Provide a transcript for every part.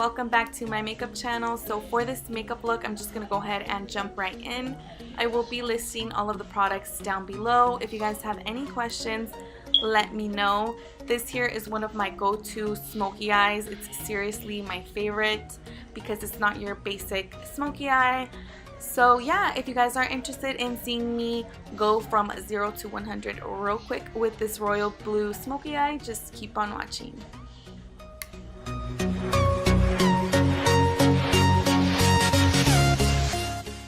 welcome back to my makeup channel. So for this makeup look, I'm just gonna go ahead and jump right in. I will be listing all of the products down below. If you guys have any questions, let me know. This here is one of my go-to smoky eyes. It's seriously my favorite because it's not your basic smoky eye. So yeah, if you guys are interested in seeing me go from 0 to 100 real quick with this royal blue smoky eye, just keep on watching.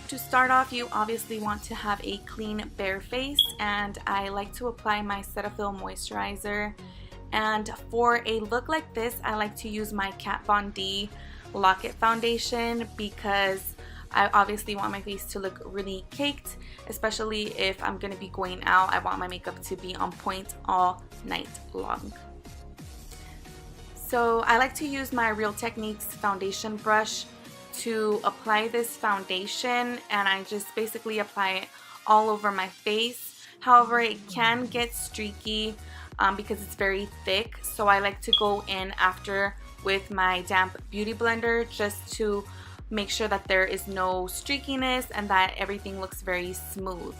To start off, you obviously want to have a clean bare face, and I like to apply my CETAPHIL moisturizer. And for a look like this, I like to use my Kat Von D Lock-It foundation because I obviously want my face to look really caked, especially if I'm going to be going out. I want my makeup to be on point all night long. So I like to use my Real Techniques foundation brush to apply this foundation, and I just basically apply it all over my face. However, it can get streaky because it's very thick, so I like to go in after with my damp beauty blender just to make sure that there is no streakiness and that everything looks very smooth.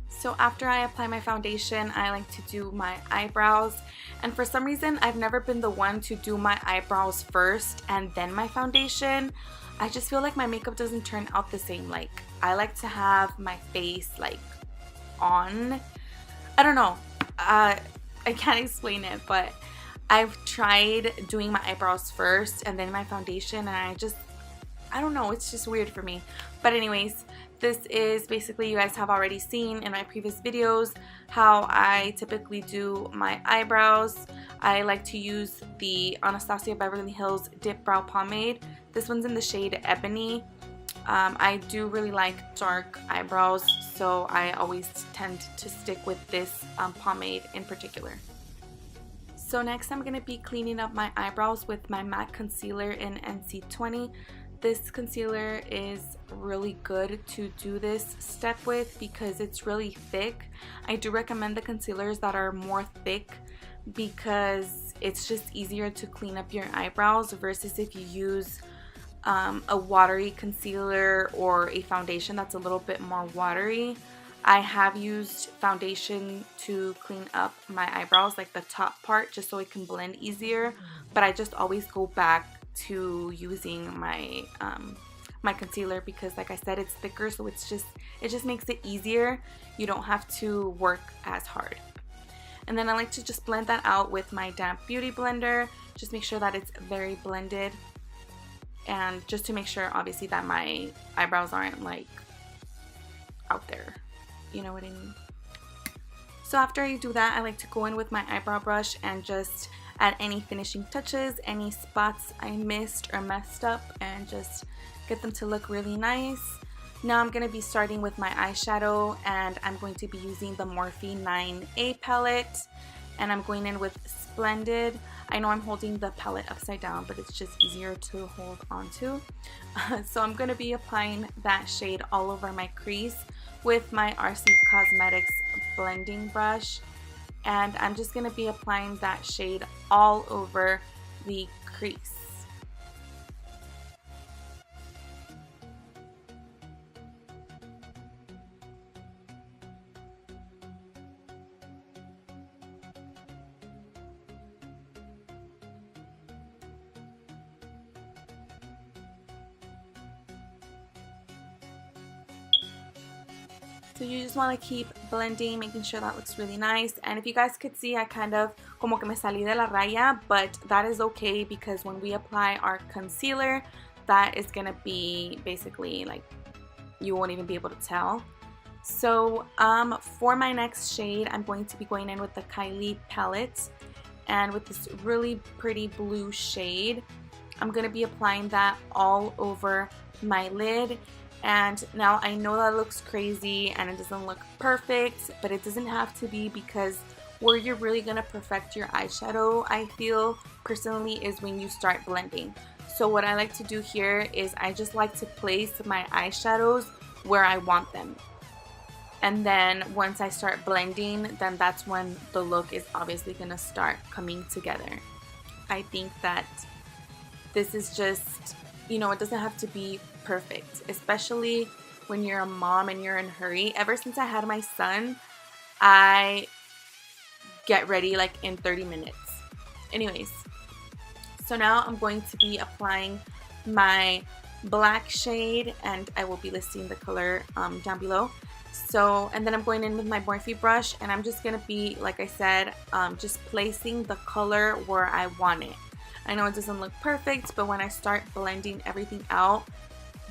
So after I apply my foundation, I like to do my eyebrows, and for some reason I've never been the one to do my eyebrows first and then my foundation. I just feel like my makeup doesn't turn out the same. Like, I like to have my face like on. I don't know, I can't explain it, but I've tried doing my eyebrows first and then my foundation, and I don't know, it's just weird for me. But anyways, this is basically, you guys have already seen in my previous videos how I typically do my eyebrows. I like to use the Anastasia Beverly Hills Dip Brow Pomade. This one's in the shade Ebony. I do really like dark eyebrows, so I always tend to stick with this pomade in particular. So next I'm going to be cleaning up my eyebrows with my matte concealer in NC20. This concealer is really good to do this step with because it's really thick. I do recommend the concealers that are more thick because it's just easier to clean up your eyebrows versus if you use a watery concealer or a foundation that's a little bit more watery. I have used foundation to clean up my eyebrows, like the top part, just so it can blend easier, but I just always go back to using my my concealer because, like I said, it's thicker, so it just makes it easier. You don't have to work as hard. And then I like to just blend that out with my damp beauty blender. Just make sure that it's very blended, and just to make sure obviously that my eyebrows aren't like out there. You know what I mean? So after I do that, I like to go in with my eyebrow brush and just add any finishing touches, any spots I missed or messed up, and just get them to look really nice. Now I'm going to be starting with my eyeshadow, and I'm going to be using the Morphe 9A palette, and I'm going in with Splendid. I know I'm holding the palette upside down, but it's just easier to hold onto. So I'm going to be applying that shade all over my crease with my RC Cosmetics blending brush, and I'm just going to be applying that shade all over the crease. So you just want to keep blending, making sure that looks really nice. And if you guys could see, I kind of como que me salí de la raya, but that is okay because when we apply our concealer, that is going to be basically like, you won't even be able to tell. So for my next shade, I'm going to be going in with the KYLIE palette, and with this really pretty blue shade, I'm going to be applying that all over my lid. And now I know that looks crazy and it doesn't look perfect, but it doesn't have to be, because where you're really going to perfect your eyeshadow, I feel personally, is when you start blending. So what I like to do here is I just like to place my eyeshadows where I want them. And then once I start blending, then that's when the look is obviously going to start coming together. I think that this is just, you know, it doesn't have to be perfect, especially when you're a mom and you're in a hurry. Ever since I had my son, I get ready like in 30 minutes. Anyways, so now I'm going to be applying my black shade, and I will be listing the color down below. So, and then I'm going in with my Morphe brush, and I'm just going to be, like I said, just placing the color where I want it. I know it doesn't look perfect, but when I start blending everything out,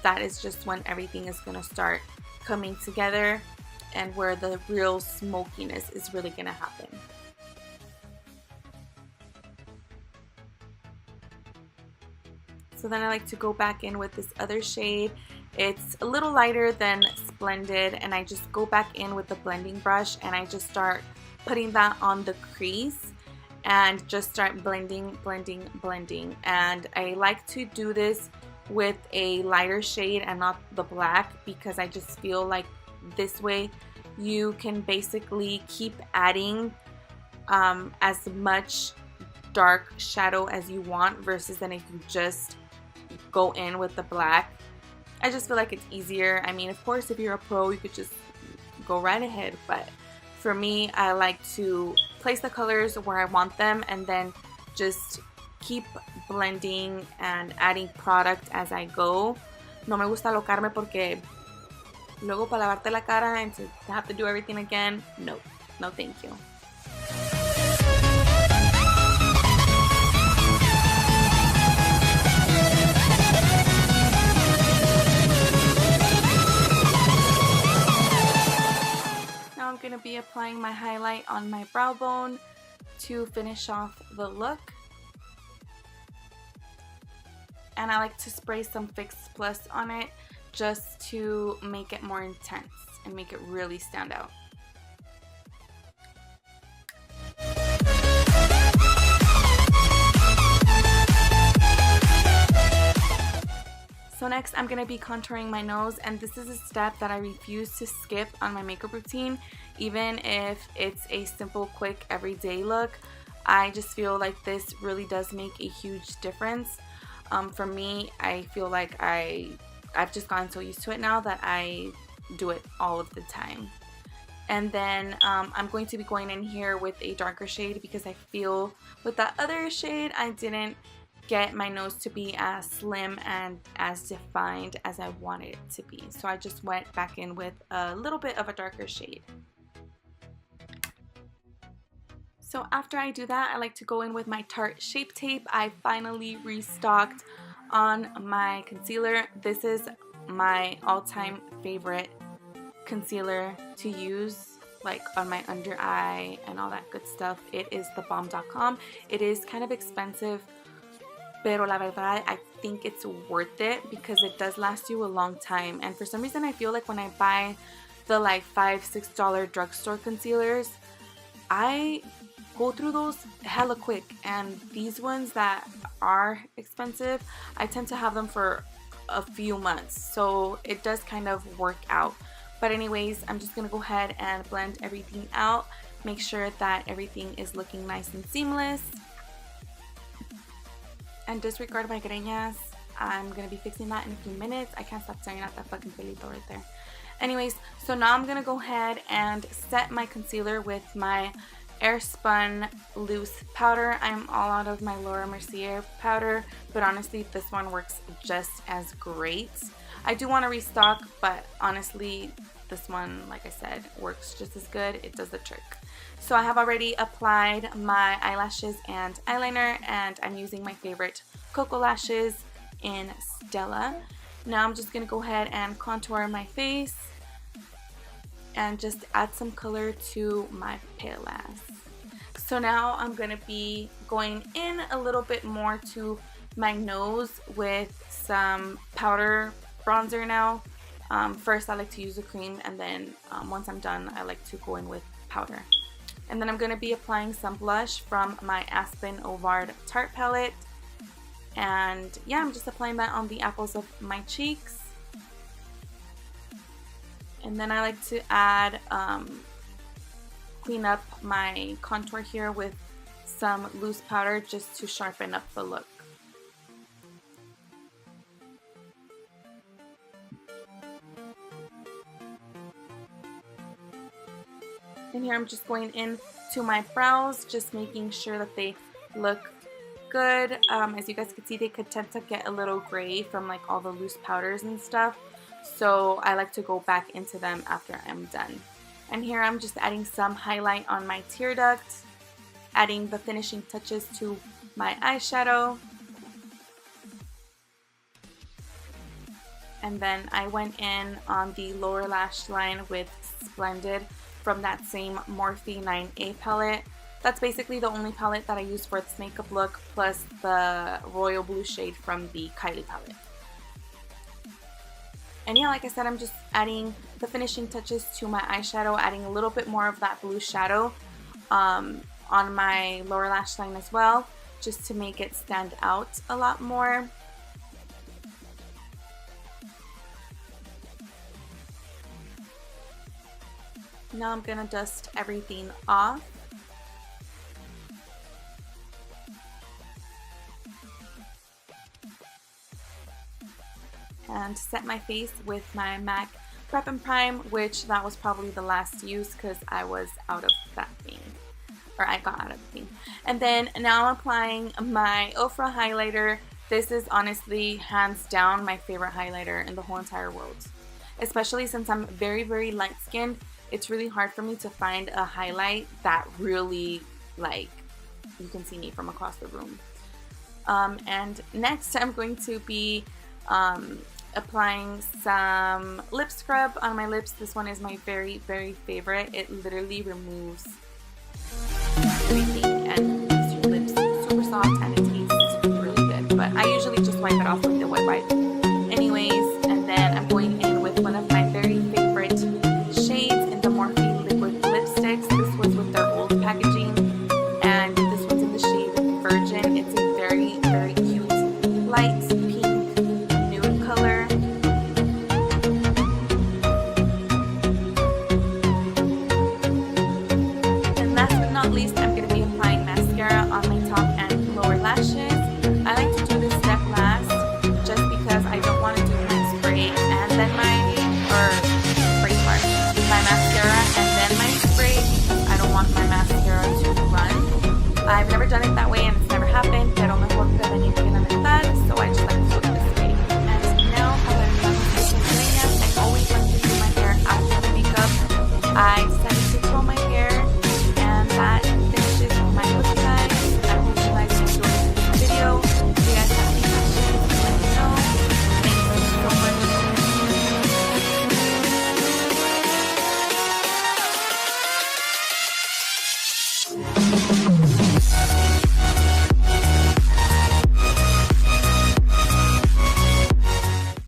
that is just when everything is going to start coming together and where the real smokiness is really going to happen. So then I like to go back in with this other shade. It's a little lighter than Splendid, and I just go back in with the blending brush and I just start putting that on the crease and just start blending, blending, blending. And I like to do this with a lighter shade and not the black, because I just feel like this way you can basically keep adding as much dark shadow as you want, versus than if you just go in with the black. I just feel like it's easier. I mean, of course, if you're a pro, you could just go right ahead, but for me, I like to place the colors where I want them and then just keep blending and adding product as I go. No me gusta alocarme porque luego para lavarte la cara and to have to do everything again, no, no thank you. I'm going to be applying my highlight on my brow bone to finish off the look. And I like to spray some Fix Plus on it just to make it more intense and make it really stand out. So next I'm going to be contouring my nose, and this is a step that I refuse to skip on my makeup routine, even if it's a simple, quick, everyday look. I just feel like this really does make a huge difference. For me, I feel like I've just gotten so used to it now that I do it all of the time. And then I'm going to be going in here with a darker shade because I feel with that other shade I didn't get my nose to be as slim and as defined as I wanted it to be. So I just went back in with a little bit of a darker shade. So after I do that, I like to go in with my Tarte Shape Tape. I finally restocked on my concealer. This is my all-time favorite concealer to use, like on my under eye and all that good stuff. It is the bomb.com. It is kind of expensive, pero la verdad, I think it's worth it because it does last you a long time. And for some reason, I feel like when I buy the like $5-6 drugstore concealers, I go through those hella quick. And these ones that are expensive, I tend to have them for a few months. So it does kind of work out. But anyways, I'm just going to go ahead and blend everything out. Make sure that everything is looking nice and seamless. And disregard my greñas. I'm going to be fixing that in a few minutes. I can't stop staring at that fucking pelito right there. Anyways, so now I'm going to go ahead and set my concealer with my Airspun loose powder. I'm all out of my Laura Mercier powder, but honestly this one works just as great. I do want to restock, but honestly this one, like I said, works just as good. It does the trick. So I have already applied my eyelashes and eyeliner, and I'm using my favorite KOKO lashes in Stella. Now I'm just going to go ahead and contour my face and just add some color to my pale ass. So now I'm going to be going in a little bit more to my nose with some powder bronzer now. First I like to use a cream, and then once I'm done I like to go in with powder. And then I'm going to be applying some blush from my ASPIN OVARD Tarte palette. And yeah, I'm just applying that on the apples of my cheeks. And then I like to add, clean up my contour here with some loose powder just to sharpen up the look. And here I'm just going in to my brows, just making sure that they look good. As you guys can see, they could tend to get a little gray from like all the loose powders and stuff. So I like to go back into them after I'm done. And here I'm just adding some highlight on my tear duct, adding the finishing touches to my eyeshadow. And then I went in on the lower lash line with Splendid from that same Morphe 9A palette. That's basically the only palette that I use for this makeup look, plus the royal blue shade from the KYLIE palette. And yeah, like I said, I'm just adding the finishing touches to my eyeshadow, adding a little bit more of that blue shadow on my lower lash line as well, just to make it stand out a lot more. Now I'm gonna dust everything off. And set my face with my MAC Prep and Prime, which that was probably the last use because I was out of that thing. Or I got out of the thing. And then now I'm applying my OFRA highlighter. This is honestly hands down my favorite highlighter in the whole entire world. Especially since I'm very, very light skinned. It's really hard for me to find a highlight that really, like, you can see me from across the room. And next I'm going to be applying some lip scrub on my lips. This one is my very, very favorite. It literally removes everything and makes your lips super soft, and it tastes really good. But I usually just wipe it off with the wet wipe anyways. And then I'm going in with one of my very favorite shades in the Morphe liquid lipsticks. This was with their old packaging, and this one's in the shade Virgin. It's a very, very cute light pink nude color. And last but not least, I'm going to be applying mascara on my top and lower lashes. I like to do this step last just because I don't want to do my spray and then my mascara and then my spray, because I don't want my mascara to run. I've never done it that way and it's never happened, pero mejor prevenir que lamentar, so I just like to do it this way. And now, para las I always like to do my hair after the makeup. I